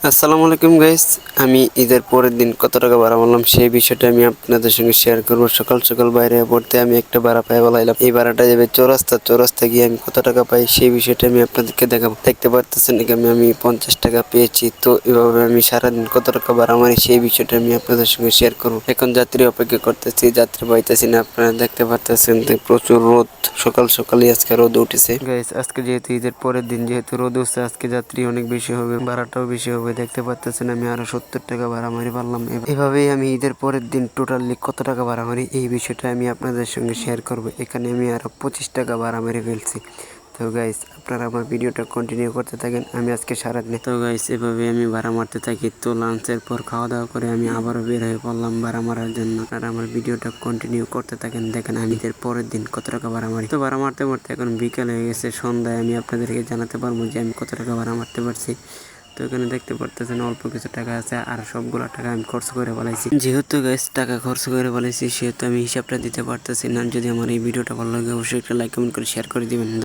আসসালামু আলাইকুম গাইস। আমি ঈদের পরের দিন কত টাকা ভাড়া মারলাম সেই বিষয়টা আমি আপনাদের সঙ্গে শেয়ার করব। সকাল সকাল বাইরে পড়তে আমি একটা ভাড়া পাই বলাইলাম। এই ভাড়াটা যাবে চৌরাস্তা গিয়ে আমি কত টাকা পাই সেই বিষয়টা আমি আপনাদেরকে দেখাবো। দেখতে পারতেছেন এখানে আমি 50 টাকা পেয়েছি। তো এভাবে আমি সারাদিন কত টাকা ভাড়া মারি সেই বিষয়টা আমি আপনাদের সঙ্গে শেয়ার করবো। এখন যাত্রী অপেক্ষা করতেছি, যাত্রী পাইতেছি না। আপনারা দেখতে পারতেছেন প্রচুর রোদ, সকাল সকালই আজকে রোদ উঠেছে গাইস। আজকে যেহেতু ঈদের পরের দিন, যেহেতু রোদ উঠছে, আজকে যাত্রী অনেক বেশি হবে, ভাড়াটাও বেশি হবে। দেখতে পাচ্ছেন আমি আরো 70 টাকা ভাড়া মারি পারলাম। এভাবেই আমি ঈদের পরের দিন টোটালি কত টাকা ভাড়া মারি এই বিষয়টা আমি আপনাদের সঙ্গে শেয়ার করব। এখানে আমি আরো 25 টাকা ভাড়া মেরে ফেলছি। তো গাইস আপনারা আমার ভিডিওটা কন্টিনিউ করতে থাকেন। আমি আজকে সারাদিন তো গাইস এভাবে আমি ভাড়া মারতে থাকি। তো লাঞ্চের পর খাওয়া দাওয়া করে আমি আবারও বের হয়ে পড়লাম ভাড়া মারার জন্য। আপনারা আমার ভিডিওটা কন্টিনিউ করতে থাকেন, দেখেন আমি ঈদের পরের দিন কত টাকা ভাড়া মারি। তো ভাড়া মারতে মারতে এখন বিকেল হয়ে গেছে, সন্ধ্যায় আমি আপনাদেরকে জানাতে পারবো যে আমি কত টাকা ভাড়া মারতে পারছি। তো এখানে দেখতে পারতেছেন অল্প কিছু টাকা আছে, আর সবগুলো টাকা আমি খরচ করে ফেলাইছি। যেহেতু গাইস টাকা খরচ করে ফেলাইছি সেহেতু আমি হিসাবটা দিতে পারতেছি না। যদি আমার এই ভিডিওটা ভালো লাগে অবশ্যই একটা লাইক কমেন্ট করে শেয়ার করে দিবেন।